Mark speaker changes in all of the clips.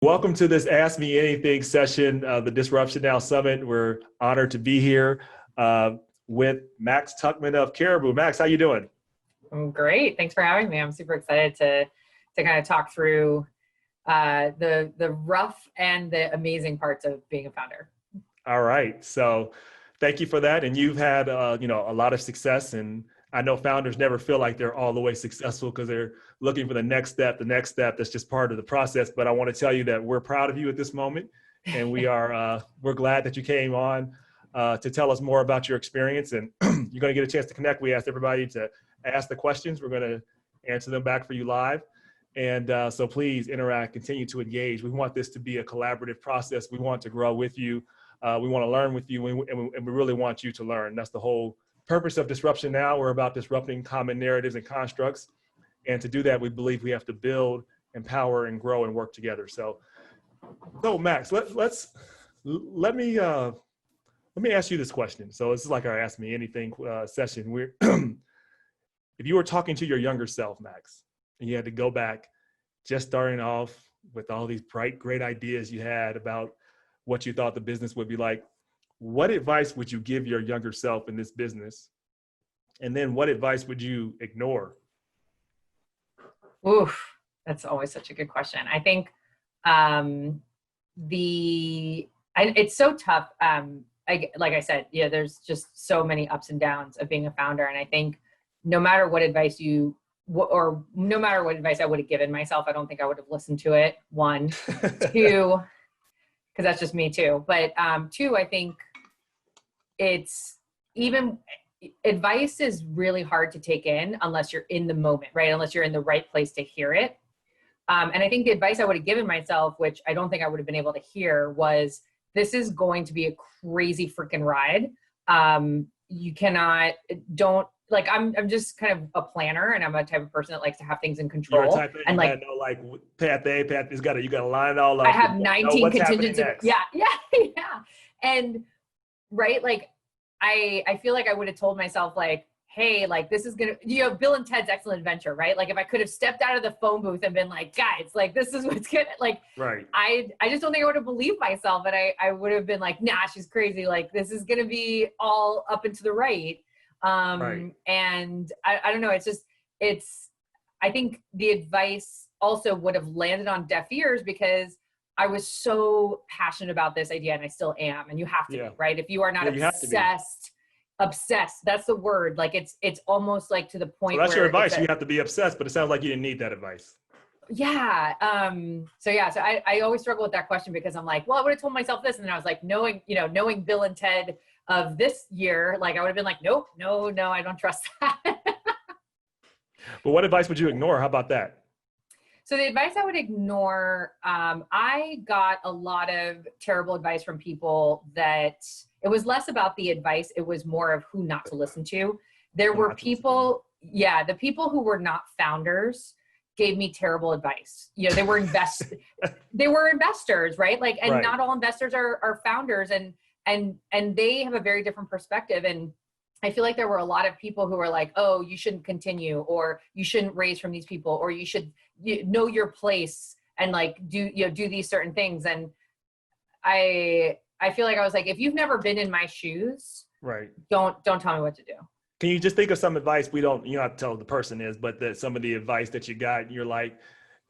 Speaker 1: Welcome to this Ask Me Anything session, the Disruption Now Summit. We're honored to be here with Max Tuchman of Caribu. Max, how you doing?
Speaker 2: I'm great. Thanks for having me. I'm super excited to kind of talk through the rough and the amazing parts of being a founder.
Speaker 1: All right. So thank you for that. And you've had a lot of success, and I know founders never feel like they're all the way successful because they're looking for the next step. That's just part of the process. But I want to tell you that we're proud of you at this moment, and we're glad that you came on to tell us more about your experience. And you're going to get a chance to connect. We asked everybody to ask the questions. We're going to answer them back for you live. And so please interact, continue to engage. We want this to be a collaborative process. We want to grow with you. We want to learn with you, and we really want you to learn. That's the whole purpose of Disruption Now. We're about disrupting common narratives and constructs. And to do that, we believe we have to build, empower, and grow and work together. So Max, let me ask you this question. So this is like our Ask Me Anything session. If you were talking to your younger self, Max, and you had to go back, just starting off with all these bright, great ideas you had about what you thought the business would be like, what advice would you give your younger self in this business? And then what advice would you ignore?
Speaker 2: Oof, that's always such a good question. I think it's so tough. Like I said, there's just so many ups and downs of being a founder. And I think no matter what advice no matter what advice I would have given myself, I don't think I would have listened to it. One, two, because that's just me too. But two, I think advice is really hard to take in unless you're in the moment, right? Unless you're in the right place to hear it. And I think the advice I would have given myself, which I don't think I would have been able to hear, was this is going to be a crazy freaking ride. I'm just kind of a planner, and I'm a type of person that likes to have things in control.
Speaker 1: You're a type of,
Speaker 2: and
Speaker 1: path A, you got to line it all up.
Speaker 2: I have 19 contingency. Yeah. And right, I feel like I would have told myself hey, this is gonna, Bill and Ted's Excellent Adventure, right? If I could have stepped out of the phone booth and been like, guys, this is what's gonna,
Speaker 1: right.
Speaker 2: I just don't think I would have believed myself, and I would have been like, nah, she's crazy. This is gonna be all up and to the right.
Speaker 1: Right.
Speaker 2: And I don't know. I think the advice also would have landed on deaf ears because I was so passionate about this idea, and I still am. And you have to be, right? If you are not obsessed, that's the word. It's almost to the point
Speaker 1: where that's your advice. You have to be obsessed, but it sounds like you didn't need that advice.
Speaker 2: Yeah. So I always struggle with that question because I'm like, well, I would have told myself this. And then I was like, knowing Bill and Ted of this year, I would have been like, nope, no, I don't trust that.
Speaker 1: But what advice would you ignore? How about that?
Speaker 2: So the advice I would ignore, I got a lot of terrible advice from people that it was less about the advice. It was more of who not to listen to. There were people, the people who were not founders gave me terrible advice. They were they were investors, right? Right. Not all investors are founders, and they have a very different perspective. And I feel like there were a lot of people who were like, oh, you shouldn't continue, or you shouldn't raise from these people, or you should know your place and do these certain things. And I feel like I was like, if you've never been in my shoes,
Speaker 1: right,
Speaker 2: don't tell me what to do.
Speaker 1: Can you just think of some advice? You don't have to tell the person is, but that some of the advice that you got, and you're like,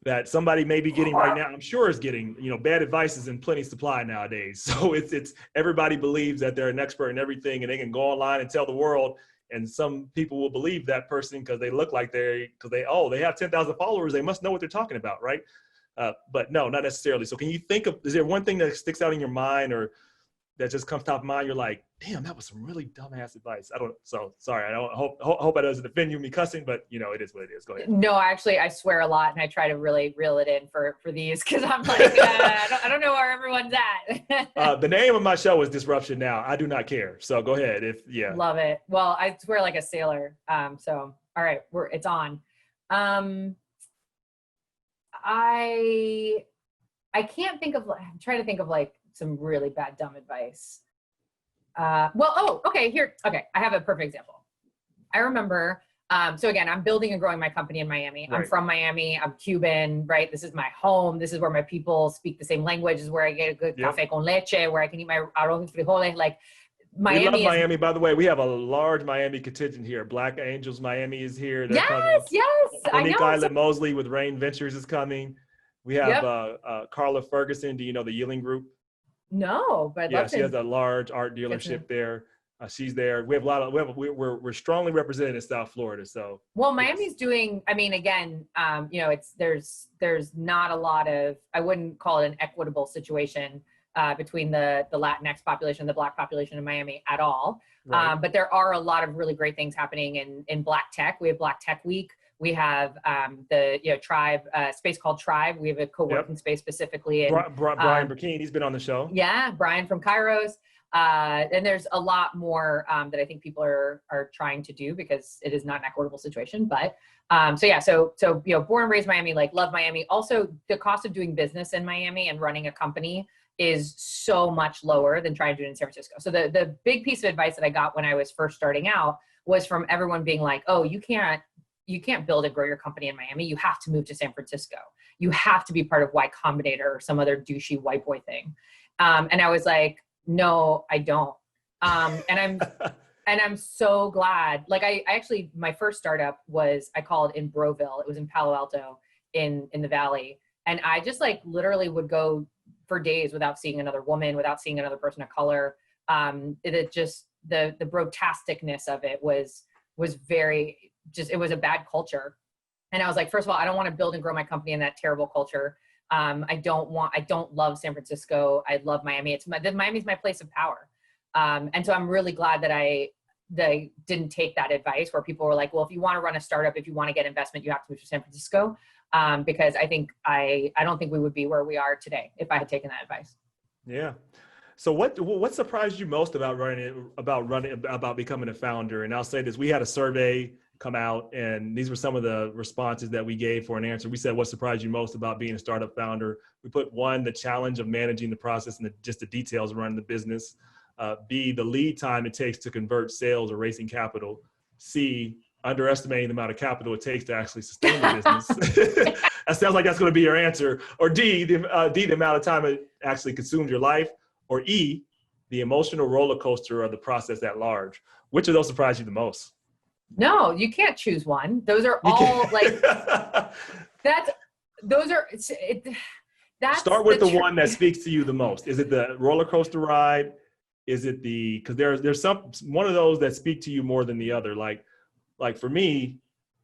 Speaker 1: that somebody may be getting right now, I'm sure is getting, bad advice is in plenty supply nowadays. So it's everybody believes that they're an expert in everything, and they can go online and tell the world. And some people will believe that person because they look like they have 10,000 followers. They must know what they're talking about. Right. But no, not necessarily. So can you think of, is there one thing that sticks out in your mind or that just comes top of mind? You're like, damn, that was some really dumbass advice. Sorry. I don't hope I doesn't offend you me cussing, but it is what it is. Go ahead.
Speaker 2: No, actually I swear a lot, and I try to really reel it in for these. Cause I'm like, I don't know where everyone's at.
Speaker 1: The name of my show is Disruption Now. I do not care. So go ahead.
Speaker 2: Love it. Well, I swear like a sailor. So, all right, it's on. I can't think of, I'm trying to think of some really bad, dumb advice. Okay, I have a perfect example. I remember So again, I'm building and growing my company in Miami.
Speaker 1: Right.
Speaker 2: I'm from Miami. I'm Cuban, right? This is my home. This is where my people speak the same language. This is where I get a good café con leche, where I can eat my arroz y frijoles. Like Miami.
Speaker 1: We love Miami, by the way. We have a large Miami contingent here. Black Angels Miami is here. They're coming.
Speaker 2: Yes.
Speaker 1: Monique
Speaker 2: I know.
Speaker 1: Island Mosley with Rain Ventures is coming. We have Carla Ferguson. Do you know the Yielding Group?
Speaker 2: No, but I'd love to.
Speaker 1: She has a large art dealership there. She's there. We have a lot of. We're strongly represented in South Florida. So
Speaker 2: well, Miami's doing. I mean, again, there's not a lot of. I wouldn't call it an equitable situation between the Latinx population and the Black population in Miami at all. Right. But there are a lot of really great things happening in Black Tech. We have Black Tech Week. We have Tribe space called Tribe. We have a co-working space specifically. And,
Speaker 1: Brian Burkeen, he's been on the show.
Speaker 2: Yeah, Brian from Kairos. And there's a lot more that I think people are trying to do because it is not an equitable situation. But so born and raised Miami, like love Miami. Also, the cost of doing business in Miami and running a company is so much lower than trying to do it in San Francisco. So the big piece of advice that I got when I was first starting out was from everyone being like, oh, you can't build and grow your company in Miami. You have to move to San Francisco. You have to be part of Y Combinator or some other douchey white boy thing. And I was like, no, I don't. And I'm so glad. Like I actually, my first startup was, I called in Broville. It was in Palo Alto in the Valley. And I just like literally would go for days without seeing another woman, without seeing another person of color. It just, the brotasticness of it was very, it was a bad culture. And I was like, first of all, I don't want to build and grow my company in that terrible culture. I don't love San Francisco. I love Miami. Miami's my place of power. And so I'm really glad that I didn't take that advice where people were like, well, if you want to run a startup, if you want to get investment, you have to move to San Francisco. Because I don't think we would be where we are today if I had taken that advice.
Speaker 1: Yeah. So what surprised you most about becoming a founder? And I'll say this, we had a survey come out and these were some of the responses that we gave for an answer. We said, what surprised you most about being a startup founder? We put 1, the challenge of managing the process and just the details of running the business. B, the lead time it takes to convert sales or raising capital. C, underestimating the amount of capital it takes to actually sustain the business. That sounds like that's going to be your answer. Or D, the amount of time it actually consumes your life. Or E, the emotional roller coaster of the process at large. Which of those surprised you the most?
Speaker 2: No, you can't choose one. Those are all like,
Speaker 1: start with the one that speaks to you the most. Is it the roller coaster ride? Is it because there's one of those that speak to you more than the other? Like for me,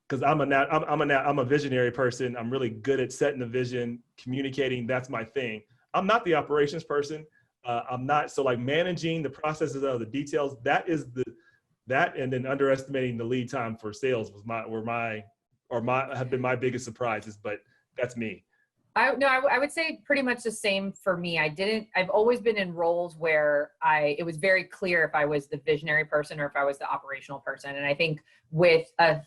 Speaker 1: because I'm a visionary person. I'm really good at setting the vision, communicating. That's my thing. I'm not the operations person. I'm not. So like managing the processes of the details, and then underestimating the lead time for sales have been my biggest surprises, but that's me.
Speaker 2: I would say pretty much the same for me. I've always been in roles where it was very clear if I was the visionary person or if I was the operational person. And I think with a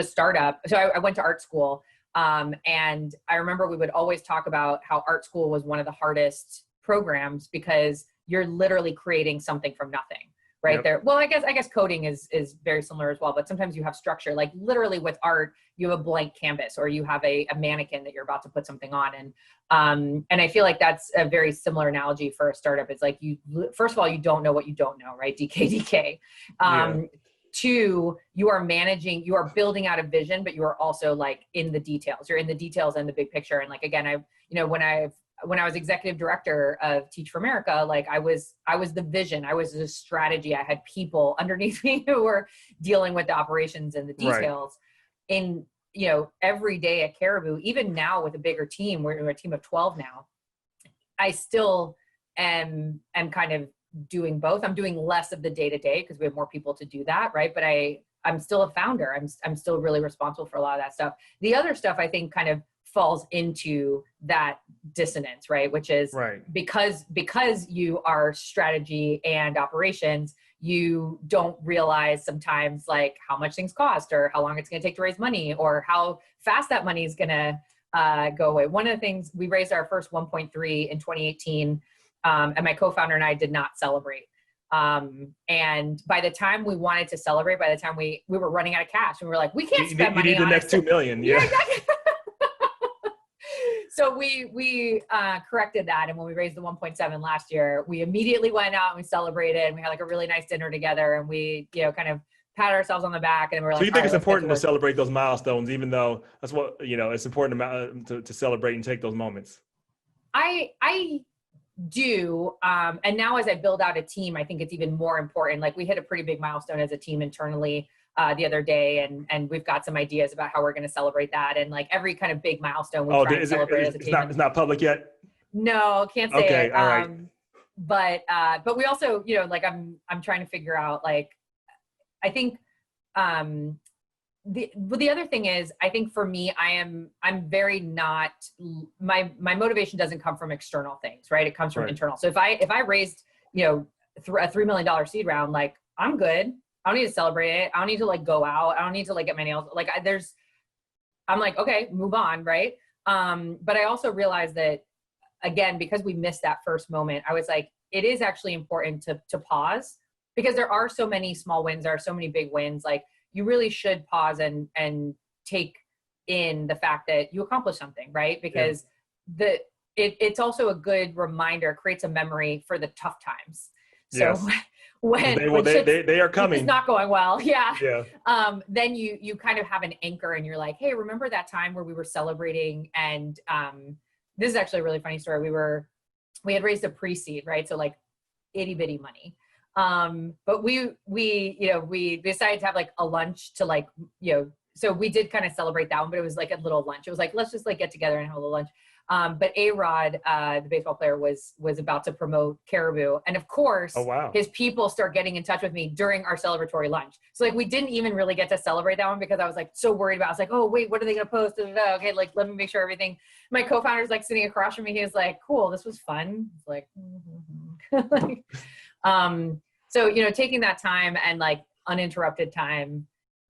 Speaker 2: startup, so I went to art school, and I remember we would always talk about how art school was one of the hardest programs because you're literally creating something from nothing. Right. Yep. There. Well, I guess coding is very similar as well, but sometimes you have structure, like literally with art, you have a blank canvas or you have a mannequin that you're about to put something on. And I feel like that's a very similar analogy for a startup. It's like first of all, you don't know what you don't know, right? DK. Two, you are building out a vision, but you are also like in the details. You're in the details and the big picture. And like, again, when I was executive director of Teach for America, like I was the vision, I was the strategy. I had people underneath me who were dealing with the operations and the details. Right. In, every day at Caribu, even now with a bigger team, we're a team of 12 now, I still am kind of doing both. I'm doing less of the day-to-day because we have more people to do that. Right. But I'm still a founder. I'm still really responsible for a lot of that stuff. The other stuff I think kind of falls into that dissonance, right? Which is because you are strategy and operations, you don't realize sometimes like how much things cost or how long it's going to take to raise money or how fast that money is going to go away. One of the things, we raised our first 1.3 in 2018, and my co-founder and I did not celebrate. And by the time we wanted to celebrate, by the time we were running out of cash, and we were like, we can't spend
Speaker 1: you
Speaker 2: money
Speaker 1: need the
Speaker 2: on
Speaker 1: next 2 million. Yeah.
Speaker 2: exactly. So we corrected that. And when we raised the 1.7 last year, we immediately went out and we celebrated, and we had like a really nice dinner together, and we, kind of pat ourselves on the back, and we're like,
Speaker 1: So you think
Speaker 2: right,
Speaker 1: it's important to
Speaker 2: work.
Speaker 1: celebrate those milestones, even though that's what, it's important to celebrate and take those moments?
Speaker 2: I do. And now as I build out a team, I think it's even more important. Like we hit a pretty big milestone as a team internally the other day, and we've got some ideas about how we're going to celebrate that. And like every kind of big milestone we try and celebrate as a team.
Speaker 1: It's not public yet?
Speaker 2: No, can't say
Speaker 1: okay,
Speaker 2: it.
Speaker 1: All right.
Speaker 2: But we also, like I'm trying to figure out, like, I think the other thing is, I think for me, I'm very not, my motivation doesn't come from external things, right? It comes from internal. So if I raised, a $3 million seed round, like I'm good. I don't need to celebrate it. I don't need to like go out. I don't need to like get my nails. Like I'm like, okay, move on. Right. But I also realized that, again, because we missed that first moment, I was like, it is actually important to pause, because there are so many small wins. There are so many big wins. Like you really should pause and take in the fact that you accomplished something, right? Because it's also a good reminder, creates a memory for the tough times. So when
Speaker 1: they are coming,
Speaker 2: it's not going well. Yeah.
Speaker 1: Yeah.
Speaker 2: Then you kind of have an anchor, and you're like, hey, remember that time where we were celebrating? And this is actually a really funny story. We had raised a pre-seed, right? So like itty bitty money. But we decided to have like a lunch to like, so we did kind of celebrate that one, but it was like a little lunch. It was like, let's just like get together and have a little lunch. But A-Rod, the baseball player, was about to promote Caribu. And of course, his people start getting in touch with me during our celebratory lunch. So like, we didn't even really get to celebrate that one because I was like so worried about it. I was like, oh wait, what are they going to post? Okay, like, let me make sure everything. My co-founder's like sitting across from me. He was like, cool, this was fun. It's like, so, taking that time and like uninterrupted time,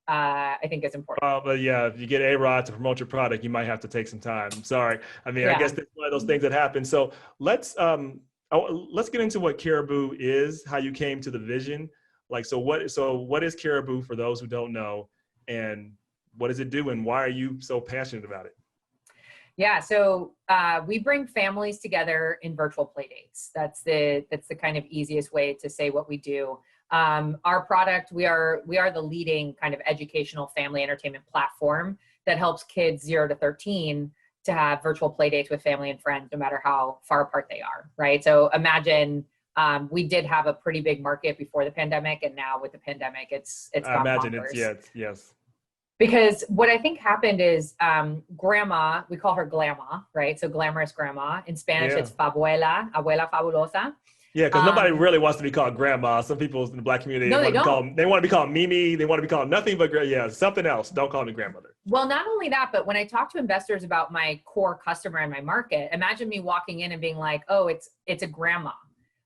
Speaker 2: I think is important.
Speaker 1: But yeah, if you get A-Rod to promote your product, you might have to take some time. Sorry. I mean, I guess that's one of those things that happen. So let's get into what Caribu is, how you came to the vision. Like, so what is Caribu for those who don't know, and what does it do, and why are you so passionate about it?
Speaker 2: Yeah. So we bring families together in virtual play dates. That's the kind of easiest way to say what we do. Our product, we are the leading kind of educational family entertainment platform that helps kids 0 to 13 to have virtual play dates with family and friends, no matter how far apart they are, right? So imagine we did have a pretty big market before the pandemic, and now with the pandemic, it's
Speaker 1: I imagine bonkers. Yes.
Speaker 2: Because what I think happened is grandma, we call her Glamma, right? So glamorous grandma. In Spanish, it's abuela fabulosa.
Speaker 1: Yeah, because nobody really wants to be called grandma. Some people in the Black community, they want to be called Mimi. They want to be called nothing but something else. Don't call me grandmother.
Speaker 2: Well, not only that, but when I talk to investors about my core customer and my market, imagine me walking in and being like, oh, it's a grandma.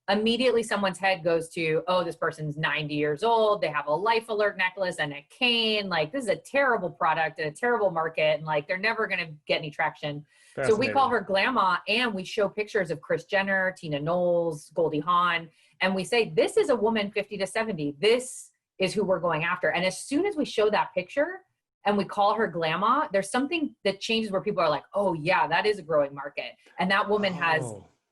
Speaker 2: Immediately someone's head goes to, oh, this person's 90 years old. They have a life alert necklace and a cane. Like, this is a terrible product and a terrible market. And like, they're never going to get any traction. So we call her Glamma, and we show pictures of Kris Jenner, Tina Knowles, Goldie Hawn. And we say, this is a woman 50 to 70. This is who we're going after. And as soon as we show that picture and we call her Glamma, there's something that changes where people are like, oh yeah, that is a growing market. And that woman has...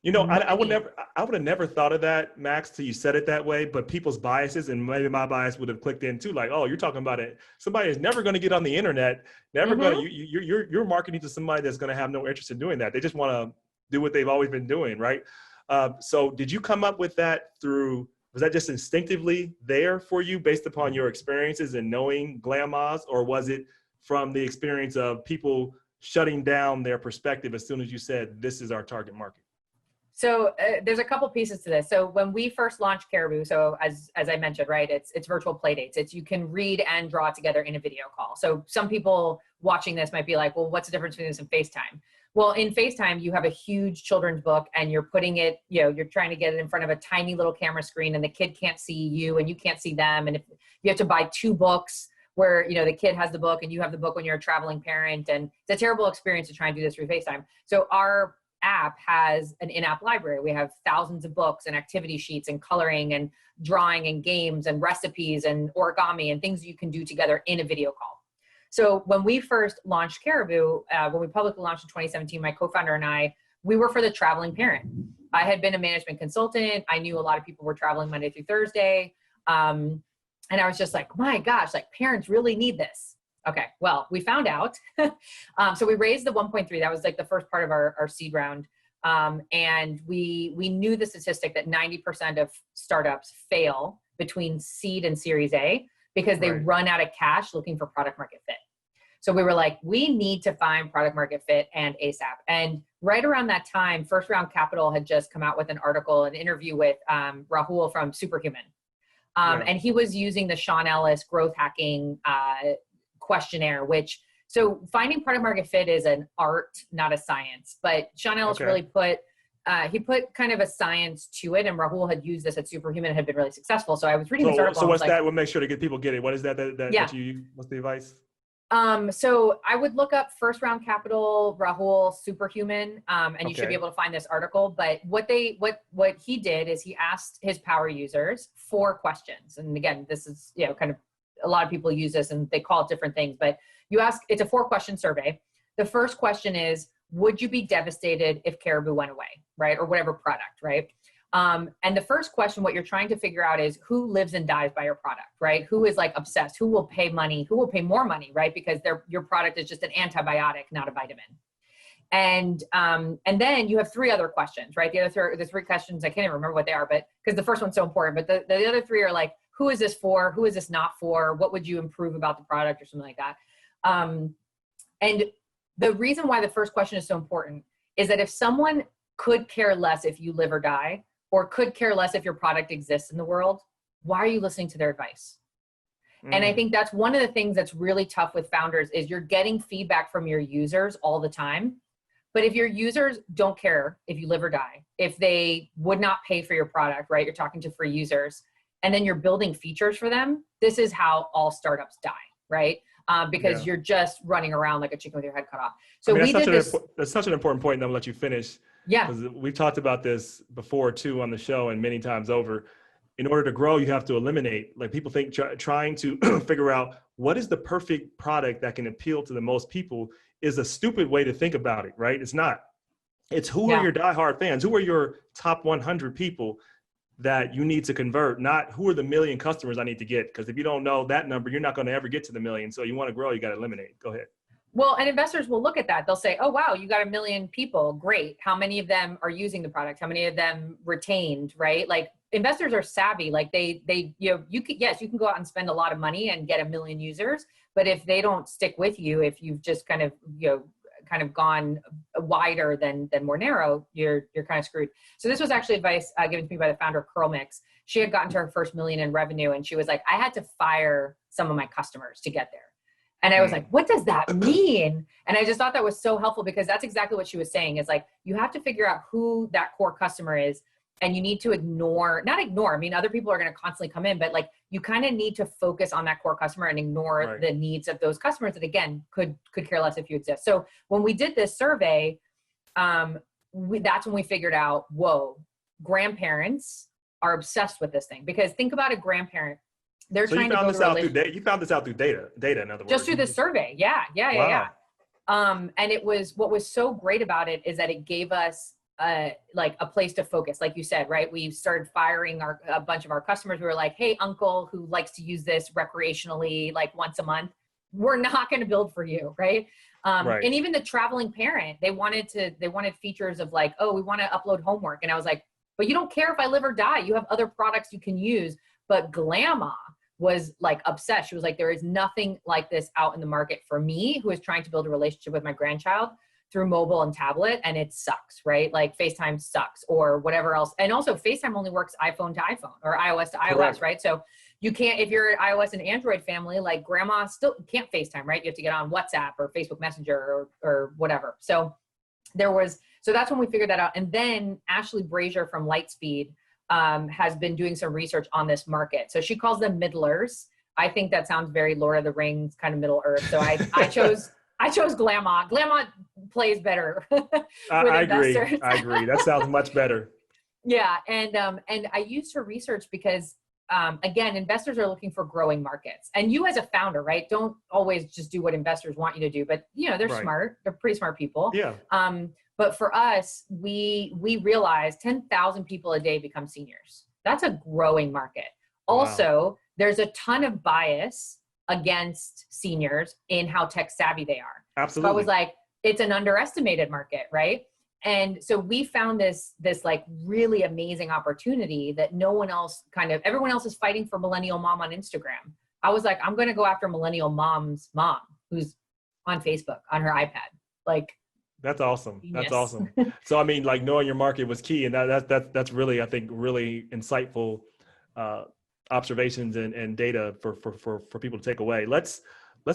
Speaker 1: I would have never thought of that, Max, till you said it that way. But people's biases, and maybe my bias would have clicked in too. Like, oh, you're talking about it. Somebody is never going to get on the internet. Never going to. You're marketing to somebody that's going to have no interest in doing that. They just want to do what they've always been doing, right? So, did you come up with that through? Was that just instinctively there for you, based upon your experiences and knowing Glammas, or was it from the experience of people shutting down their perspective as soon as you said, "This is our target market"?
Speaker 2: So there's a couple pieces to this. So when we first launched Caribu, so as I mentioned, right, it's virtual play dates. It's you can read and draw together in a video call. So some people watching this might be like, well, what's the difference between this and FaceTime? Well, in FaceTime, you have a huge children's book, and you're putting it, you're trying to get it in front of a tiny little camera screen, and the kid can't see you and you can't see them. And if you have to buy 2 books where, the kid has the book and you have the book when you're a traveling parent, and it's a terrible experience to try and do this through FaceTime. So our app has an in-app library. We have thousands of books and activity sheets and coloring and drawing and games and recipes and origami and things you can do together in a video call. So when we first launched Caribu, when we publicly launched in 2017, my co-founder and I, we were for the traveling parent. I had been a management consultant. I knew a lot of people were traveling Monday through Thursday. And I was just like, my gosh, like parents really need this. Okay, well, we found out. So we raised the 1.3. That was like the first part of our seed round. And we knew the statistic that 90% of startups fail between seed and Series A because they run out of cash looking for product market fit. So we were like, we need to find product market fit and ASAP. And right around that time, First Round Capital had just come out with an article, an interview with Rahul from Superhuman. And he was using the Sean Ellis growth hacking questionnaire, which, so finding product market fit is an art, not a science. But Sean Ellis really put kind of a science to it, and Rahul had used this at Superhuman and had been really successful. So I was reading this article.
Speaker 1: So what's that? We'll make sure to get people get it. What is that what's the advice?
Speaker 2: So I would look up First Round Capital, Rahul, Superhuman, and you should be able to find this article. But what he did is he asked his power users 4 questions. And again, this is, kind of a lot of people use this and they call it different things, but it's a 4-question survey. The first question is, would you be devastated if Caribu went away, right? Or whatever product, right? And the first question, what you're trying to figure out is who lives and dies by your product, right? Who is like obsessed? Who will pay money? Who will pay more money, right? Because your product is just an antibiotic, not a vitamin. And then you have 3 other questions, right? The 3 questions, I can't even remember what they are, but because the first one's so important, but the other 3 are like, who is this for? Who is this not for? What would you improve about the product or something like that? And the reason why the first question is so important is that if someone could care less if you live or die, or could care less if your product exists in the world, why are you listening to their advice? And I think that's one of the things that's really tough with founders is you're getting feedback from your users all the time. But if your users don't care if you live or die, if they would not pay for your product, right? You're talking to free users, and then you're building features for them. This is how all startups die, right? Because you're just running around like a chicken with your head cut off. So
Speaker 1: that's such an important point, and I'm gonna let you finish.
Speaker 2: Yeah.
Speaker 1: Because we've talked about this before too on the show and many times over. In order to grow, you have to eliminate, like people think trying to figure out what is the perfect product that can appeal to the most people is a stupid way to think about it, right? It's not. It's who are your diehard fans? Who are your top 100 people that you need to convert, not who are the million customers I need to get. Because if you don't know that number, you're not going to ever get to the million. So you want to grow, you got to eliminate. Go ahead.
Speaker 2: Well, and investors will look at that. They'll say, oh, wow, you got 1 million people. Great. How many of them are using the product? How many of them retained, right? Like investors are savvy. Like you can go out and spend a lot of money and get 1 million users. But if they don't stick with you, if you've just kind of gone wider than more narrow, you're kind of screwed. So this was actually advice given to me by the founder of Curl Mix. She had gotten to her first 1 million in revenue, and she was like, I had to fire some of my customers to get there. And I was like, what does that mean? And I just thought that was so helpful because that's exactly what she was saying is like, you have to figure out who that core customer is, and you need to not ignore. I mean, other people are going to constantly come in, but like you kind of need to focus on that core customer and ignore the needs of those customers that again, could care less if you exist. So when we did this survey, that's when we figured out, whoa, grandparents are obsessed with this thing because think about a grandparent. They're trying to build a relationship.
Speaker 1: You found this out through data, in other words.
Speaker 2: Just through the survey. Yeah. And what was so great about it is that it gave us like a place to focus. Like you said, right? We started firing a bunch of our customers. We were like, hey, uncle who likes to use this recreationally, like once a month, we're not going to build for you. Right. And even the traveling parent, they wanted features of like, oh, we want to upload homework. And I was like, but you don't care if I live or die. You have other products you can use. But Glamma was like obsessed. She was like, there is nothing like this out in the market for me who is trying to build a relationship with my grandchild through mobile and tablet. And it sucks, right? Like FaceTime sucks or whatever else. And also FaceTime only works iPhone to iPhone or iOS to iOS, right? So you can't, if you're an iOS and Android family, like grandma still can't FaceTime, right? You have to get on WhatsApp or Facebook Messenger or whatever. So that's when we figured that out. And then Ashley Brazier from Lightspeed has been doing some research on this market. So she calls them middlers. I think that sounds very Lord of the Rings, kind of Middle Earth. So I chose I chose Glamont. Glamont plays better with
Speaker 1: I agree.
Speaker 2: investors.
Speaker 1: I agree. That sounds much better.
Speaker 2: Yeah, and I used her research because again, investors are looking for growing markets, and you as a founder, right, don't always just do what investors want you to do, but you know they're
Speaker 1: Right.
Speaker 2: smart, they're pretty smart people.
Speaker 1: Yeah.
Speaker 2: But for us, we realized 10,000 people a day become seniors. That's a growing market.
Speaker 1: Wow.
Speaker 2: Also, there's a ton of bias against seniors in how tech savvy they are.
Speaker 1: Absolutely.
Speaker 2: So I was like, it's an underestimated market, right? And so we found this like really amazing opportunity that no one else everyone else is fighting for millennial mom on Instagram. I was like, I'm going to go after millennial mom's mom who's on Facebook on her iPad. Like,
Speaker 1: that's awesome.
Speaker 2: genius.
Speaker 1: That's awesome. So, I mean, like knowing your market was key, and that's really, I think, really insightful observations and data for people to take away. Let's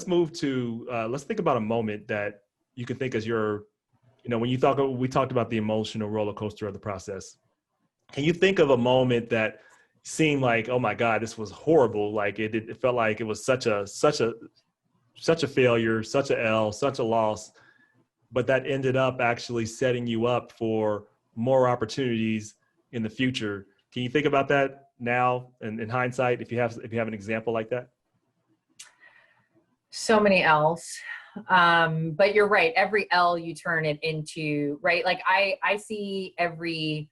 Speaker 1: move to let's think about a moment that you can think as your, you know, when we talked about the emotional roller coaster of the process. Can you think of a moment that seemed like, oh my God, this was horrible? Like it felt like it was such a failure, such a L, such a loss, but that ended up actually setting you up for more opportunities in the future. Can you think about that now and in hindsight, if you have an example like that?
Speaker 2: So many L's. But you're right. Every L you turn it into, right? Like I see every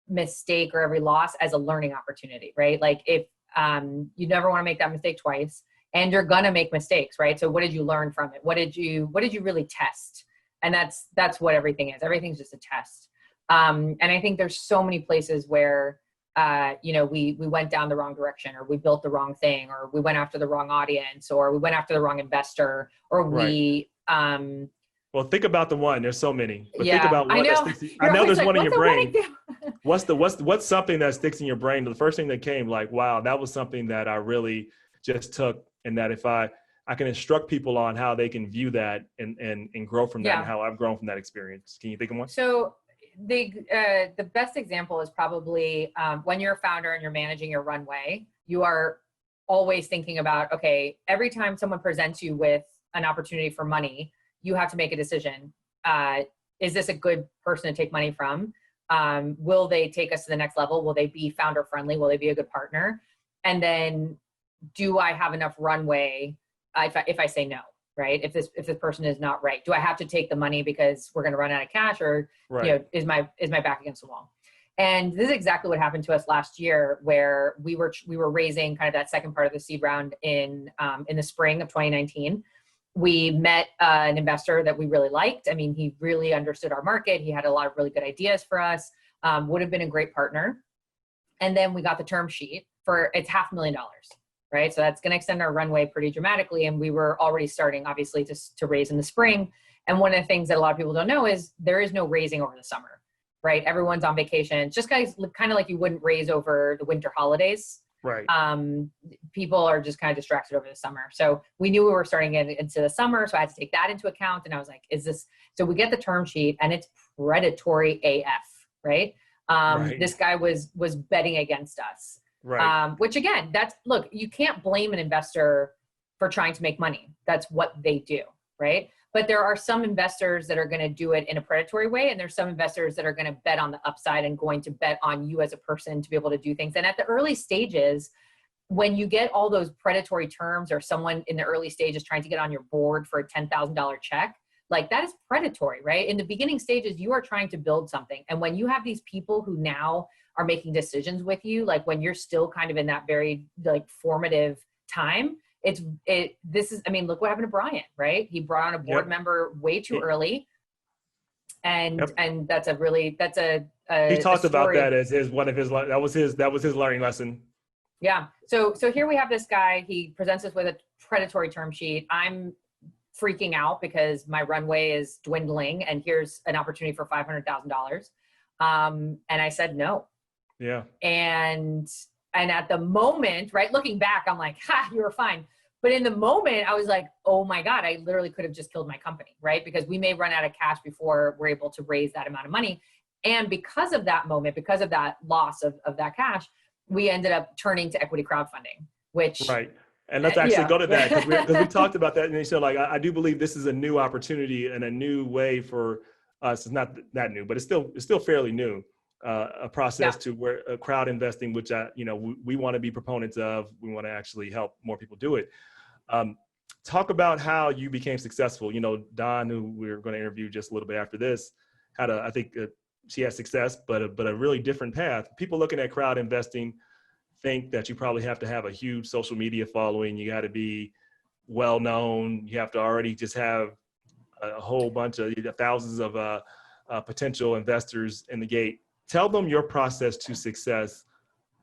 Speaker 2: mistake or every loss as a learning opportunity, right? Like if you never want to make that mistake twice, and you're gonna make mistakes, right? So what did you learn from it? What did you really test? And that's what everything is. Everything's just a test. And I think there's so many places where you know, we went down the wrong direction, or we built the wrong thing, or we went after the wrong audience, or we went after the wrong investor, or we,
Speaker 1: well, think about the one, there's so many, but
Speaker 2: yeah,
Speaker 1: think about what
Speaker 2: I know.
Speaker 1: I know there's
Speaker 2: like,
Speaker 1: one in your brain.
Speaker 2: What's
Speaker 1: What's something that sticks in your brain? The first thing that came, like, wow, that was something that I really just took, and that if I can instruct people on how they can view that and grow from that, and how I've grown from that experience. Can you think of one?
Speaker 2: So the best example is probably when you're a founder and you're managing your runway, you are always thinking about, okay, every time someone presents you with an opportunity for money, you have to make a decision. Is this a good person to take money from? Will they take us to the next level? Will they be founder friendly? Will they be a good partner? And then do I have enough runway if I say no? Right? If this person is not right, do I have to take the money because we're going to run out of cash, or you know, is my back against the wall? And this is exactly what happened to us last year, where we were raising kind of that second part of the seed round in the spring of 2019. We met an investor that we really liked. I mean, he really understood our market. He had a lot of really good ideas for us. Would have been a great partner. And then we got the term sheet for, it's $500,000. Right? So that's going to extend our runway pretty dramatically. And we were already starting, obviously, to raise in the spring. And one of the things that a lot of people don't know is there is no raising over the summer, right? Everyone's on vacation. Just kind of like you wouldn't raise over the winter holidays.
Speaker 1: Right.
Speaker 2: People are just kind of distracted over the summer. So we knew we were starting into the summer. So I had to take that into account. And I was like, so we get the term sheet and it's predatory AF, right? This guy was betting against us. Right. Which again, look, you can't blame an investor for trying to make money. That's what they do, right? But there are some investors that are going to do it in a predatory way. And there's some investors that are going to bet on the upside and going to bet on you as a person to be able to do things. And at the early stages, when you get all those predatory terms, or someone in the early stages trying to get on your board for a $10,000 check, like that is predatory, right? In the beginning stages, you are trying to build something. And when you have these people who now are making decisions with you, like when you're still kind of in that very like formative time, I mean, look what happened to Brian, right? He brought on a board member way too early. And that's a
Speaker 1: he talked about that as that was his learning lesson.
Speaker 2: Yeah. So here we have this guy, he presents us with a predatory term sheet. I'm freaking out because my runway is dwindling and here's an opportunity for $500,000. And I said no. Yeah. And at the moment, right, looking back, I'm like, you were fine. But in the moment, I was like, oh my God, I literally could have just killed my company, right? Because we may run out of cash before we're able to raise that amount of money. And because of that moment, because of that loss of that cash, we ended up turning to equity crowdfunding, which...
Speaker 1: Right. And let's actually
Speaker 2: Yeah.
Speaker 1: go to that because we talked about that. And you said, like, I do believe this is a new opportunity and a new way for us. It's not that new, but it's still fairly new. A process to where crowd investing, which we want to be proponents of. We want to actually help more people do it. Talk about how you became successful. Dawn, who we're going to interview just a little bit after this, had she had success, but a really different path. People looking at crowd investing think that you probably have to have a huge social media following. You got to be well known. You have to already just have a whole bunch of thousands of potential investors in the gate. Tell them your process to success,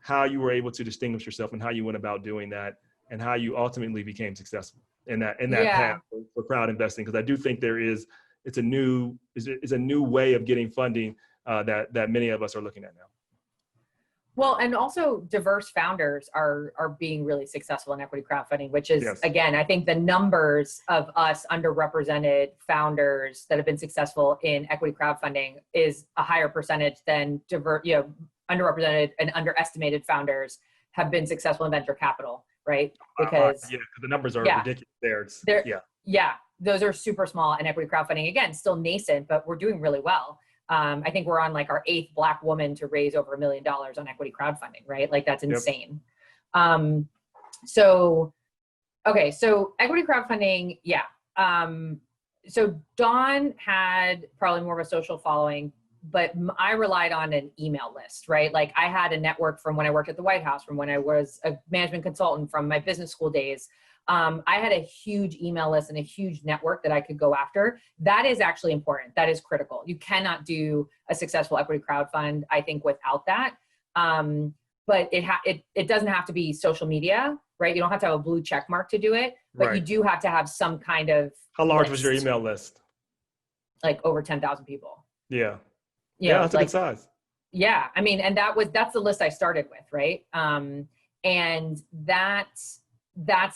Speaker 1: how you were able to distinguish yourself and how you went about doing that, and how you ultimately became successful in that path for crowd investing. Because I do think it's a new way of getting funding that many of us are looking at now.
Speaker 2: Well, and also diverse founders are being really successful in equity crowdfunding, which is, again, I think the numbers of us underrepresented founders that have been successful in equity crowdfunding is a higher percentage than underrepresented and underestimated founders have been successful in venture capital, right? Because
Speaker 1: the numbers are ridiculous there.
Speaker 2: Those are super small, and equity crowdfunding, again, still nascent, but we're doing really well. I think we're on like our 8th Black woman to raise over $1 million on equity crowdfunding, right? Like that's insane. So equity crowdfunding, so Dawn had probably more of a social following, but I relied on an email list, right? Like I had a network from when I worked at the White House, from when I was a management consultant, from my business school days. I had a huge email list and a huge network that I could go after. That is actually important. That is critical. You cannot do a successful equity crowdfund, I think, without that. But it doesn't have to be social media, right? You don't have to have a blue check mark to do it, but you do have to have some kind of
Speaker 1: How large was your email list?
Speaker 2: Like over 10,000 people.
Speaker 1: Yeah, that's a good size.
Speaker 2: Yeah, I mean, and that's the list I started with, right? And that's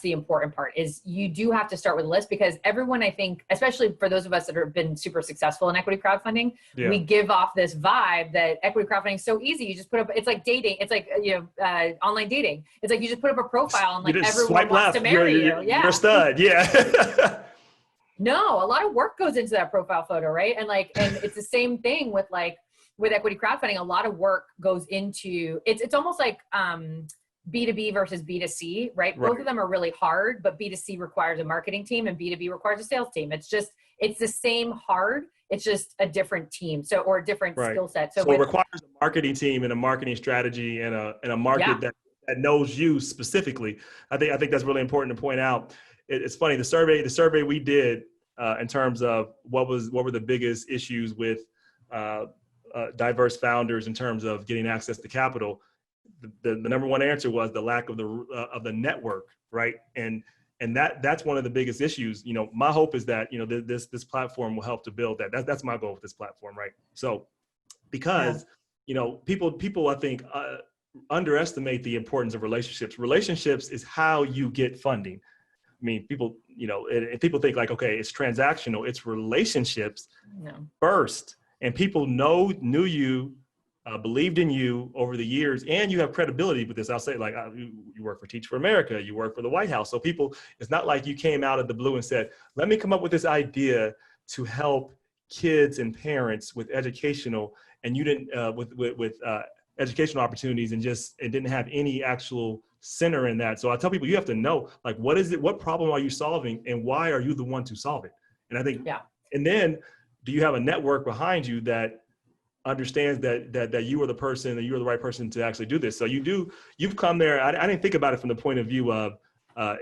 Speaker 2: the important part, is you do have to start with a list, because everyone, I think, especially for those of us that have been super successful in equity crowdfunding, we give off this vibe that equity crowdfunding is so easy. You just put up, it's like dating. It's like, online dating. It's like, you just put up a profile and like everyone wants to marry you.
Speaker 1: You're a stud. Yeah.
Speaker 2: No, a lot of work goes into that profile photo, right? And it's the same thing with equity crowdfunding. A lot of work goes into, it's almost like, B2B versus B2C, right? Both of them are really hard, but B2C requires a marketing team and B2B requires a sales team. It's the same hard. It's just a different team. Or a different skill set.
Speaker 1: So it requires a marketing team and a marketing strategy and a market that knows you specifically. I think that's really important to point out. It's funny, the survey we did in terms of what were the biggest issues with diverse founders in terms of getting access to capital. The number one answer was the lack of the network, right? And that's one of the biggest issues. My hope is that this platform will help to build that. That's my goal with this platform, right? So because people I think underestimate the importance of relationships. Relationships is how you get funding. I mean, people think like, okay, it's transactional. It's relationships first, and people knew you. Believed in you over the years, and you have credibility with this. I'll say, like, you work for Teach for America, you work for the White House. So it's not like you came out of the blue and said, let me come up with this idea to help kids and parents with educational, and you didn't, with educational opportunities and didn't have any actual center in that. So I tell people, you have to know, like, what is it, what problem are you solving, and why are you the one to solve it? And I think, and then do you have a network behind you that understands that you are the person, that you are the right person to actually do this. So you've come there. I didn't think about it from the point of view of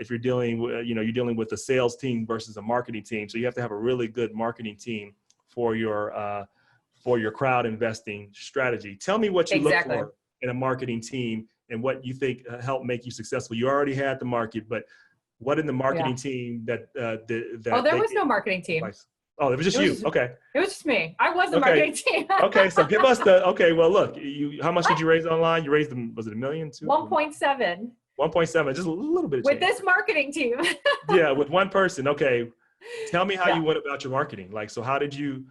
Speaker 1: if you're dealing with a sales team versus a marketing team. So you have to have a really good marketing team for your crowd investing strategy. Tell me what you look for in a marketing team and what you think helped make you successful. You already had the market, but what in the marketing team that
Speaker 2: there was no marketing team.
Speaker 1: Advice? Oh, it was just you. Okay.
Speaker 2: It was just me. I was the marketing team.
Speaker 1: Okay, so give us well, look, how much did you raise online? You raised them, was it $1 million?
Speaker 2: 1.7.
Speaker 1: 1.7, just a little bit of
Speaker 2: with this marketing team.
Speaker 1: Yeah, with one person. Okay. Tell me how you went about your marketing. Like, so how did you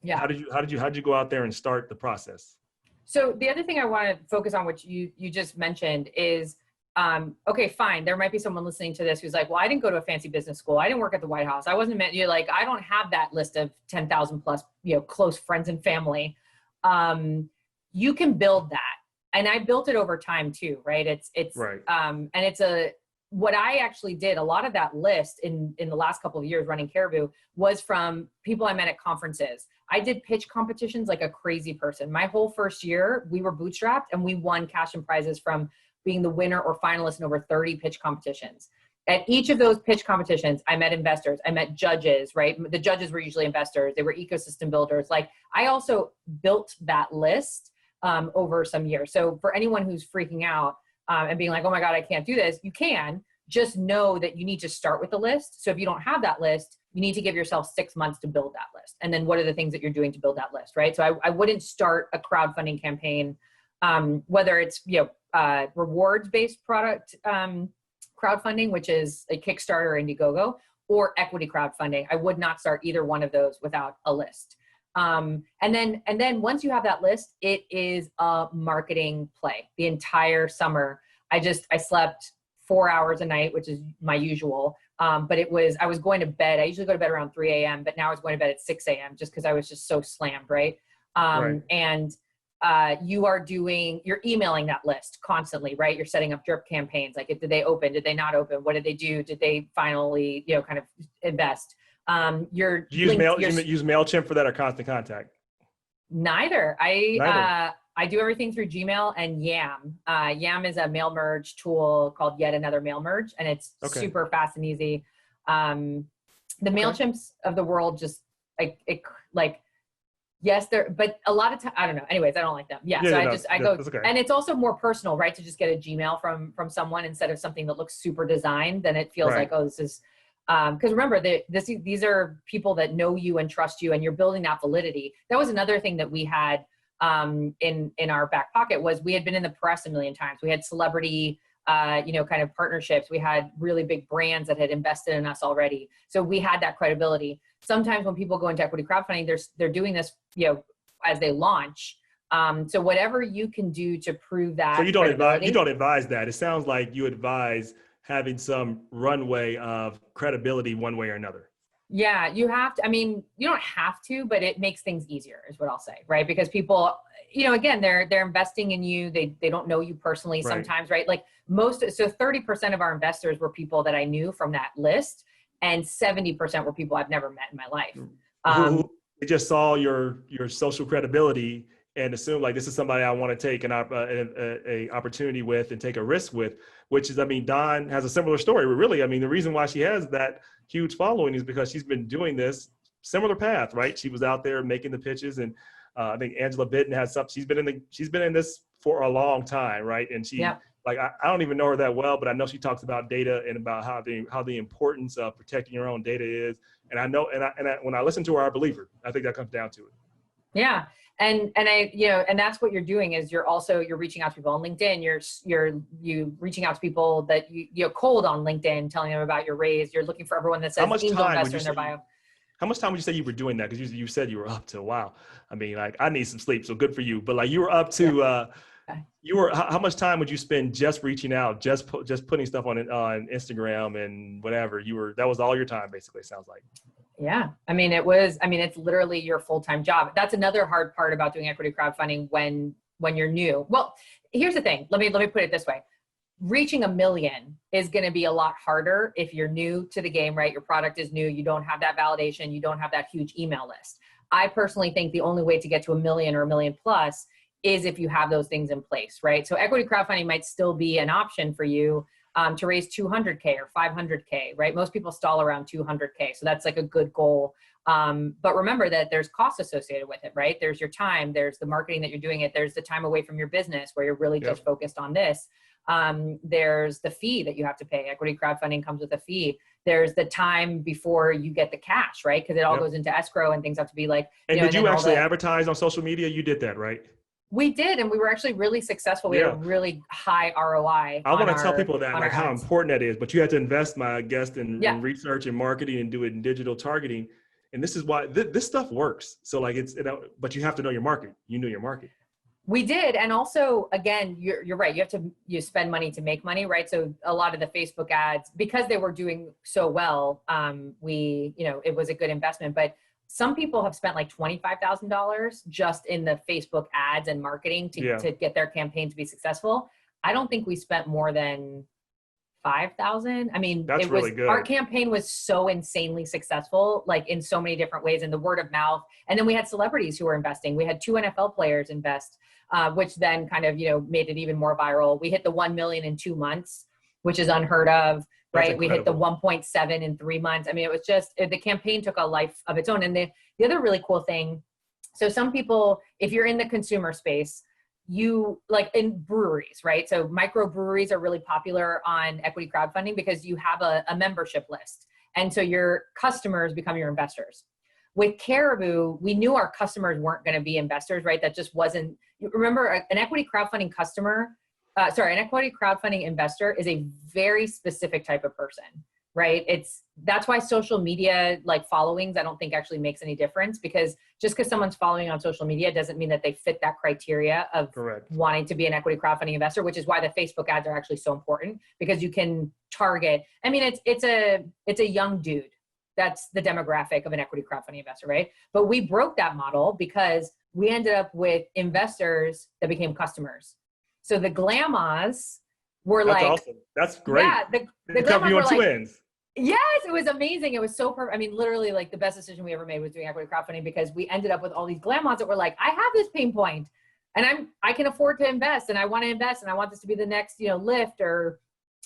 Speaker 1: go out there and start the process?
Speaker 2: So the other thing I want to focus on, which you just mentioned, is okay, fine. There might be someone listening to this who's like, well, I didn't go to a fancy business school. I didn't work at the White House. I wasn't meant, you're like, I don't have that list of 10,000 plus, close friends and family. You can build that. And I built it over time too, right? It's
Speaker 1: right.
Speaker 2: And it's what I actually did, a lot of that list in the last couple of years running Caribu was from people I met at conferences. I did pitch competitions like a crazy person. My whole first year, we were bootstrapped and we won cash and prizes from being the winner or finalist in over 30 pitch competitions. At each of those pitch competitions, I met investors, I met judges, right? The judges were usually investors. They were ecosystem builders. Like I also built that list over some years. So for anyone who's freaking out and being like, oh my God, I can't do this, you can. Just know that you need to start with the list. So if you don't have that list, you need to give yourself 6 months to build that list. And then what are the things that you're doing to build that list, right? So I wouldn't start a crowdfunding campaign, whether it's rewards-based product crowdfunding, which is a Kickstarter or Indiegogo, or equity crowdfunding. I would not start either one of those without a list. And then once you have that list, it is a marketing play. The entire summer, I slept 4 hours a night, which is my usual. But I was going to bed. I usually go to bed around 3 a.m., but now I was going to bed at 6 a.m. just because I was just so slammed, right?
Speaker 1: Right.
Speaker 2: And you're emailing that list constantly, right? You're setting up drip campaigns. Like, did they open? Did they not open? What did they do? Did they finally, kind of invest?
Speaker 1: You use MailChimp for that or Constant Contact?
Speaker 2: Neither. I do everything through Gmail and Yam. Yam is a mail merge tool called Yet Another Mail Merge, and it's super fast and easy. The MailChimps of the world just yes, but a lot of time, I don't know. Anyways, I don't like them. I go, and it's also more personal, right? To just get a Gmail from someone instead of something that looks super designed, then it feels like, oh, this is, because remember these are people that know you and trust you, and you're building that validity. That was another thing that we had in our back pocket was we had been in the press a million times. We had celebrity, kind of partnerships. We had really big brands that had invested in us already. So we had that credibility. Sometimes when people go into equity crowdfunding, they're doing this, as they launch. So whatever you can do to prove that.
Speaker 1: So you don't advise that. It sounds like you advise having some runway of credibility one way or another.
Speaker 2: Yeah, you have to. I mean, you don't have to, but it makes things easier is what I'll say, right? Because people, again, they're investing in you. They don't know you personally sometimes, right? Like so 30% of our investors were people that I knew from that list, and 70% were people I've never met in my life.
Speaker 1: They just saw your social credibility and assume like this is somebody I want to take an opportunity with and take a risk with, which is, Dawn has a similar story. Really, the reason why she has that huge following is because she's been doing this similar path, right? She was out there making the pitches, and I think Angela Bitton has something. She's been in this for a long time, right? And she, I don't even know her that well, but I know she talks about data and about how the importance of protecting your own data is. And I know, when I listen to her, I believe her. I think that comes down to it.
Speaker 2: Yeah. And and that's what you're doing is you're reaching out to people on LinkedIn. You're reaching out to people that you cold on LinkedIn, telling them about your raise. You're looking for everyone that says angel investor in their bio.
Speaker 1: How much time would you say you were doing that? Because you said you were up to, wow. I need some sleep, so good for you. But you were up to, how much time would you spend just reaching out, just putting stuff on Instagram and whatever? That was all your time, basically, it sounds like.
Speaker 2: Yeah. It's literally your full-time job. That's another hard part about doing equity crowdfunding when you're new. Well, here's the thing. Let me put it this way. Reaching 1 million is going to be a lot harder if you're new to the game, right? Your product is new. You don't have that validation. You don't have that huge email list. I personally think the only way to get to 1 million or 1 million plus is if you have those things in place, right? So equity crowdfunding might still be an option for you to raise 200K or 500K, right? Most people stall around 200K. So that's like a good goal. But remember that there's costs associated with it, right? There's your time, there's the marketing that you're doing it. There's the time away from your business where you're really just focused on this. There's the fee that you have to pay. Equity crowdfunding comes with a fee. There's the time before you get the cash, right? Because it all goes into escrow and things have to be like.
Speaker 1: And did you actually advertise on social media? You did that, right?
Speaker 2: We did, and we were actually really successful. We had a really high ROI.
Speaker 1: I want to tell people that, like how important that is, but you had to invest, my guest, in research and marketing and do it in digital targeting. And this is why this stuff works. So but you have to know your market. You know your market.
Speaker 2: We did. And also, again, you're right. You spend money to make money, right? So a lot of the Facebook ads, because they were doing so well, it was a good investment. But some people have spent like $25,000 just in the Facebook ads and marketing to get their campaign to be successful. I don't think we spent more than 5,000. I mean,
Speaker 1: That's really good.
Speaker 2: Our campaign was so insanely successful, like in so many different ways, and the word of mouth. And then we had celebrities who were investing. We had 2 NFL players invest, which then kind of, made it even more viral. We hit the 1 million in 2 months, which is unheard of, right? We hit the 1.7 in 3 months. I mean, it was just, the campaign took a life of its own. And the other really cool thing, so some people, if you're in the consumer space, you like in breweries, right? So microbreweries are really popular on equity crowdfunding because you have a membership list. And so your customers become your investors. With Caribu, we knew our customers weren't going to be investors, right? That just wasn't, remember an equity crowdfunding an equity crowdfunding investor is a very specific type of person, right? That's why social media, like followings, I don't think actually makes any difference, because just because someone's following on social media doesn't mean that they fit that criteria of wanting to be an equity crowdfunding investor, which is why the Facebook ads are actually so important, because you can target. I mean, it's a young dude. That's the demographic of an equity crowdfunding investor, right? But we broke that model because we ended up with investors that became customers. So the glamas were
Speaker 1: That's awesome. That's great.
Speaker 2: Yeah, the
Speaker 1: cover you on two ends.
Speaker 2: Yes, it was amazing. It was so perfect. I mean, literally, like the best decision we ever made was doing equity crowdfunding, because we ended up with all these glamas that were like, I have this pain point and I can afford to invest, and I want to invest, and I want this to be the next, Lyft or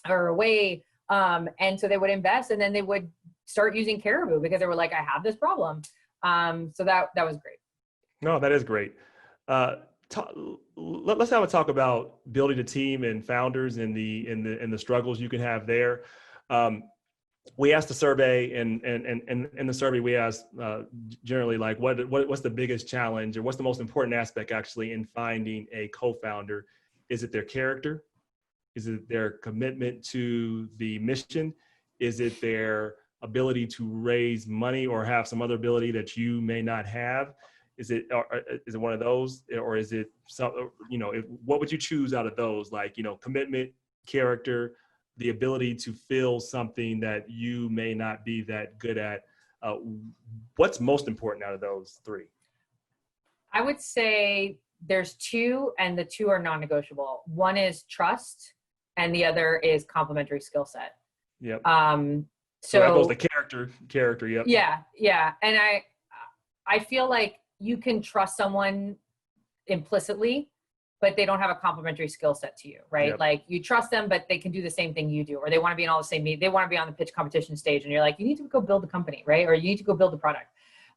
Speaker 2: Away. And so they would invest, and then they would start using Caribu because they were like, I have this problem. So that was great.
Speaker 1: No, that is great. Let's have a talk about building a team and founders and the struggles you can have there. We asked a survey, and in the survey we asked generally like what's the biggest challenge, or what's the most important aspect actually in finding a co-founder? Is it their character? Is it their commitment to the mission? Is it their ability to raise money or have some other ability that you may not have? Is it one of those, or is it some, what would you choose out of those? Like, commitment, character, the ability to fill something that you may not be that good at. What's most important out of those three?
Speaker 2: I would say there's 2, and the 2 are non-negotiable. One is trust, and the other is complementary skill set.
Speaker 1: Yep. So that goes to character. Yep.
Speaker 2: Yeah. And I feel like you can trust someone implicitly, but they don't have a complementary skill set to you, right?
Speaker 1: Yep.
Speaker 2: Like you trust them, but they can do the same thing you do, or they want to be in all the same meetings. They want to be on the pitch competition stage, and you're like, you need to go build the company, right? Or you need to go build the product.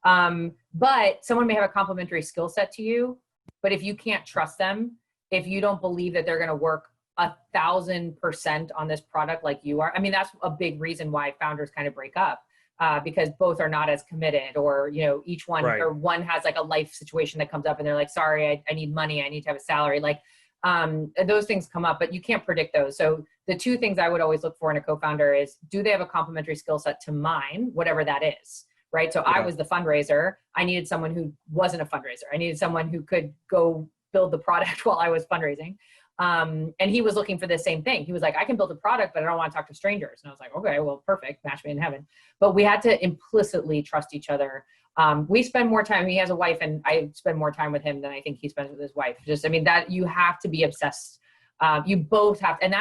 Speaker 2: But someone may have a complementary skill set to you, but if you can't trust them, if you don't believe that they're going to work 1,000% on this product like you are, I mean, that's a big reason why founders kind of break up. Because both are not as committed, or, each one, right, or one has like a life situation that comes up and they're like, sorry, I need money. I need to have a salary. Like, those things come up, but you can't predict those. So the 2 things I would always look for in a co-founder is, do they have a complementary skill set to mine, whatever that is, right? So I was the fundraiser. I needed someone who wasn't a fundraiser. I needed someone who could go build the product while I was fundraising. And he was looking for the same thing. He was like, I can build a product, but I don't want to talk to strangers. And I was like, okay, well, perfect. Match made in heaven. But we had to implicitly trust each other. We spend more time, he has a wife, and I spend more time with him than I think he spends with his wife. That you have to be obsessed. You both have, and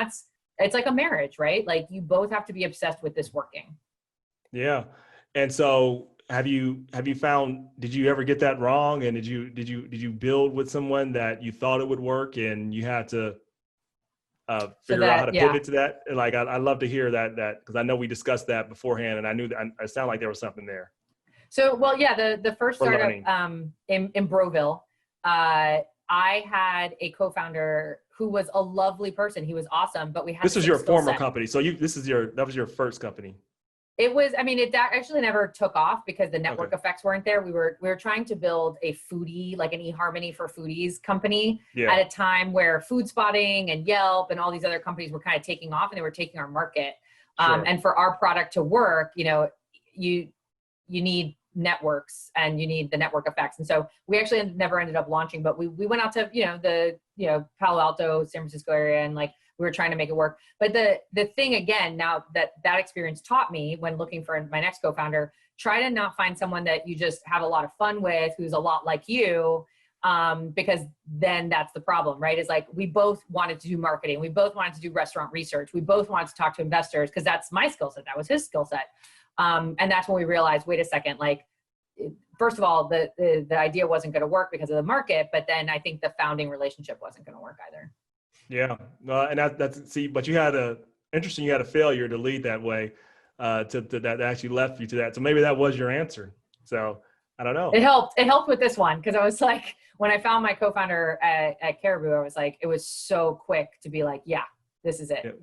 Speaker 2: it's like a marriage, right? Like you both have to be obsessed with this working.
Speaker 1: Yeah. And so have you found, did you ever get that wrong? And did you build with someone that you thought it would work and you had to figure out how to pivot to that? And like, I'd love to hear that, because I know we discussed that beforehand, and I knew that it sounded like there was something there.
Speaker 2: So, well, yeah, the first startup in Broville, I had a co-founder who was a lovely person. He was awesome, but we had
Speaker 1: this was your former company. So that was your first company.
Speaker 2: It was, I mean, it actually never took off because the network effects weren't there. We were trying to build a foodie, like an eHarmony for foodies company at a time where food spotting and Yelp and all these other companies were kind of taking off, and they were taking our market. And for our product to work, you need networks and you need the network effects. And so we actually never ended up launching, but we went out to, the Palo Alto, San Francisco area, and like we were trying to make it work. But the thing again, now that experience taught me when looking for my next co-founder, try to not find someone that you just have a lot of fun with, who's a lot like you, because then that's the problem, right? Is like, we both wanted to do marketing. We both wanted to do restaurant research. We both wanted to talk to investors because that's my skill set. That was his skill set. And that's when we realized, wait a second, like, first of all, the idea wasn't going to work because of the market, but then I think the founding relationship wasn't going to work either.
Speaker 1: Yeah. And but you had a failure to lead that way, to that actually left you to that. So maybe that was your answer. So I don't know.
Speaker 2: It helped with this one. Cause I was like, when I found my co-founder at Caribu, I was like, it was so quick to be like, yeah, this is it.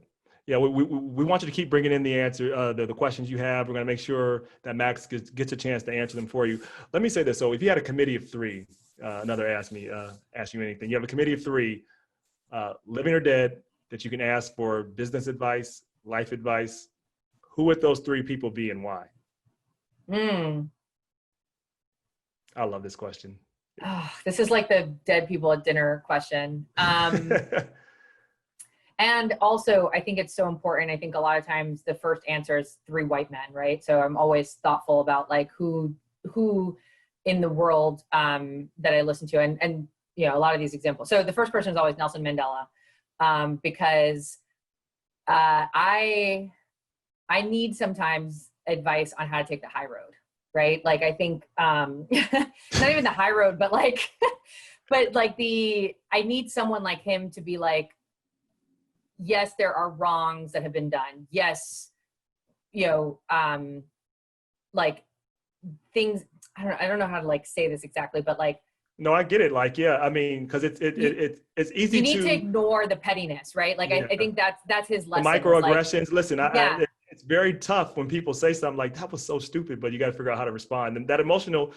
Speaker 1: Yeah, we want you to keep bringing in the answer, the questions you have. We're going to make sure that Max gets a chance to answer them for you. Let me say this. So if you had a committee of three, another ask you anything, you have a committee of three, living or dead, that you can ask for business advice, life advice, who would those three people be and why? I love this question.
Speaker 2: Oh, this is like the dead people at dinner question. And also, I think it's so important. I think a lot of times the first answer is three white men, right? So I'm always thoughtful about like who in the world that I listen to, and a lot of these examples. So the first person is always Nelson Mandela, because I need sometimes advice on how to take the high road, right? Like I think not even the high road, but like, I need someone like him to be like, yes, there are wrongs that have been done. Yes, like things. I don't know how to like say this exactly, but like.
Speaker 1: No, I get it. Like, yeah, I mean, because it's easy.
Speaker 2: You need to ignore the pettiness, right? Like, yeah. I think that's his lesson.
Speaker 1: The microaggressions.
Speaker 2: Like,
Speaker 1: listen, it's very tough when people say something like that was so stupid, but you got to figure out how to respond. And that emotional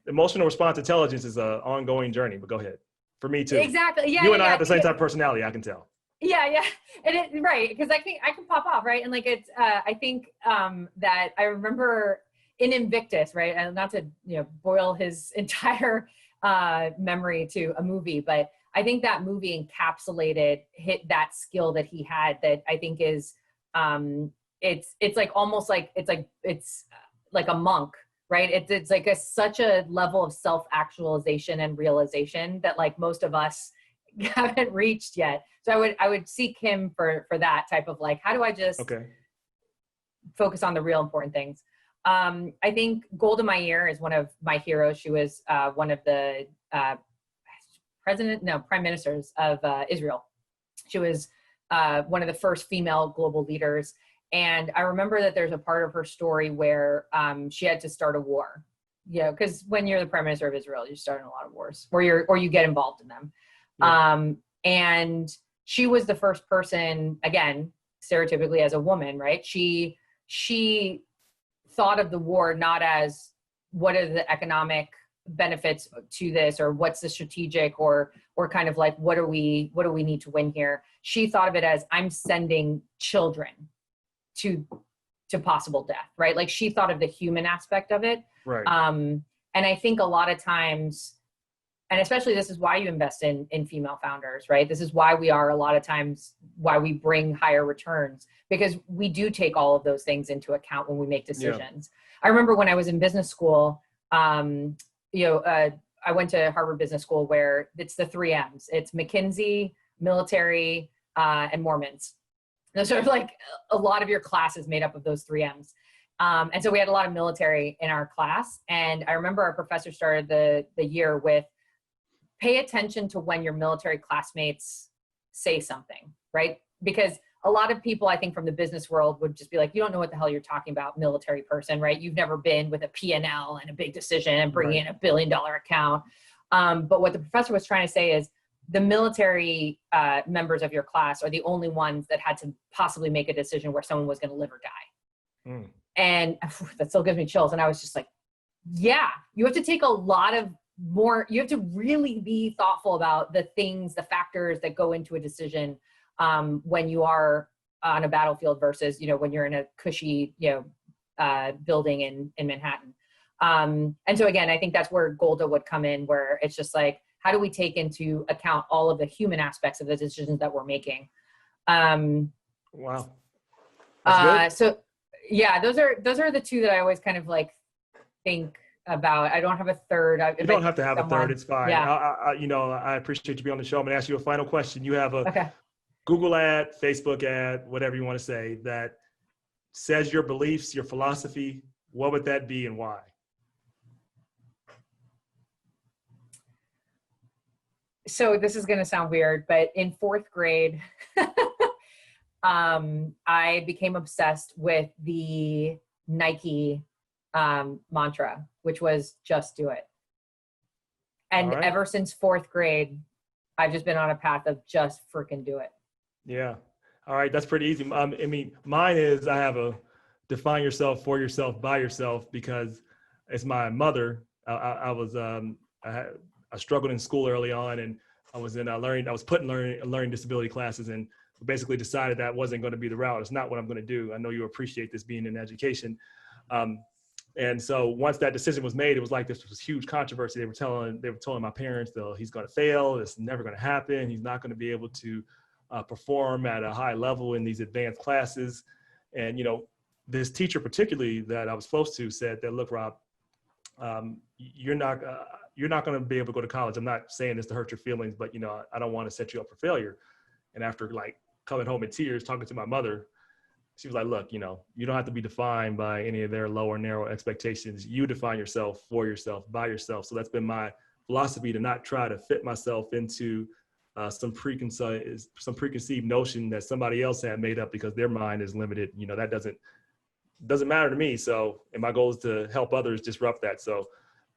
Speaker 1: response intelligence is an ongoing journey. But go ahead. For me too.
Speaker 2: Exactly. Yeah.
Speaker 1: You and I have the same type of personality. I can tell.
Speaker 2: Yeah. And right. Because I can pop off, right? And like, it's, I think that I remember in Invictus, right? And not to, boil his entire memory to a movie, but I think that movie hit that skill that he had that I think is, it's like almost like, it's like a monk, right? It's like such a level of self-actualization and realization that like most of us haven't reached yet. So I would seek him for that type of like, how do I just focus on the real important things? I think Golda Meir is one of my heroes. She was one of the prime ministers of Israel. She was one of the first female global leaders. And I remember that there's a part of her story where she had to start a war. Because when you're the prime minister of Israel, you're starting a lot of wars, or you get involved in them. Yeah. And she was the first person, again, stereotypically as a woman, right? She thought of the war not as what are the economic benefits to this, or what's the strategic, or kind of like what do we need to win here. She thought of it as, I'm sending children to possible death, right? Like she thought of the human aspect of it.
Speaker 1: Right.
Speaker 2: And I think a lot of times, and especially this is why you invest in female founders, right? This is why we bring higher returns, because we do take all of those things into account when we make decisions. Yeah. I remember when I was in business school, I went to Harvard Business School, where it's the 3 M's. It's McKinsey, military, and Mormons. And sort of like a lot of your class is made up of those 3 M's. And so we had a lot of military in our class. And I remember our professor started the year with, pay attention to when your military classmates say something, right? Because a lot of people, I think, from the business world would just be like, you don't know what the hell you're talking about, military person, right? You've never been with a P&L and a big decision and bringing in $1 billion account. But what the professor was trying to say is the military members of your class are the only ones that had to possibly make a decision where someone was going to live or die. Mm. And that still gives me chills. And I was just like, yeah, you have to take a lot of you have to really be thoughtful about the factors that go into a decision when you are on a battlefield versus, when you're in a cushy, building in Manhattan. And so again, I think that's where Golda would come in, where it's just like, how do we take into account all of the human aspects of the decisions that we're making?
Speaker 1: Wow. That's good.
Speaker 2: So yeah, those are the two that I always kind of like think about. I don't have a third.
Speaker 1: You don't have to have a third. It's fine.
Speaker 2: Yeah.
Speaker 1: I appreciate you being on the show. I'm going to ask you a final question. You have a
Speaker 2: Okay.
Speaker 1: Google ad, Facebook ad, whatever you want to say, that says your beliefs, your philosophy. What would that be and why?
Speaker 2: So this is going to sound weird, but in 4th grade, I became obsessed with the Nike mantra, which was just do it. And ever since 4th grade, I've just been on a path of just freaking do it.
Speaker 1: Yeah. All right. That's pretty easy. I mean, mine is, I have a define yourself, for yourself, by yourself, because it's my mother. I struggled in school early on, and I was put in learning disability classes, and basically decided that wasn't going to be the route. It's not what I'm going to do. I know you appreciate this being in education. And so once that decision was made, it was like this was huge controversy. They were telling my parents, though, he's going to fail. It's never going to happen. He's not going to be able to perform at a high level in these advanced classes. And, this teacher particularly that I was close to said that, look, Rob, you're not going to be able to go to college. I'm not saying this to hurt your feelings, but, I don't want to set you up for failure. And after like coming home in tears, talking to my mother, she was like, look, you don't have to be defined by any of their low or narrow expectations. You define yourself, for yourself, by yourself. So that's been my philosophy, to not try to fit myself into some preconceived notion that somebody else had made up because their mind is limited. That doesn't matter to me. So, and my goal is to help others disrupt that. So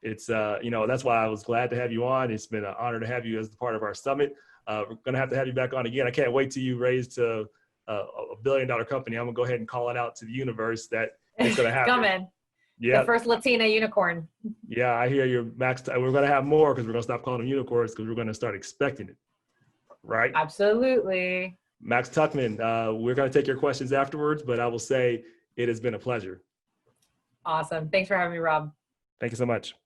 Speaker 1: it's, that's why I was glad to have you on. It's been an honor to have you as part of our summit. We're going to have you back on again. I can't wait till you raise to a $1 billion company. I'm gonna go ahead and call it out to the universe that it's gonna happen.
Speaker 2: Coming.
Speaker 1: Yeah.
Speaker 2: The first Latina unicorn.
Speaker 1: Yeah, I hear you, Max. We're gonna have more because we're gonna stop calling them unicorns because we're gonna start expecting it. Right?
Speaker 2: Absolutely.
Speaker 1: Max Tuchman, we're gonna take your questions afterwards, but I will say it has been a pleasure.
Speaker 2: Awesome. Thanks for having me, Rob.
Speaker 1: Thank you so much.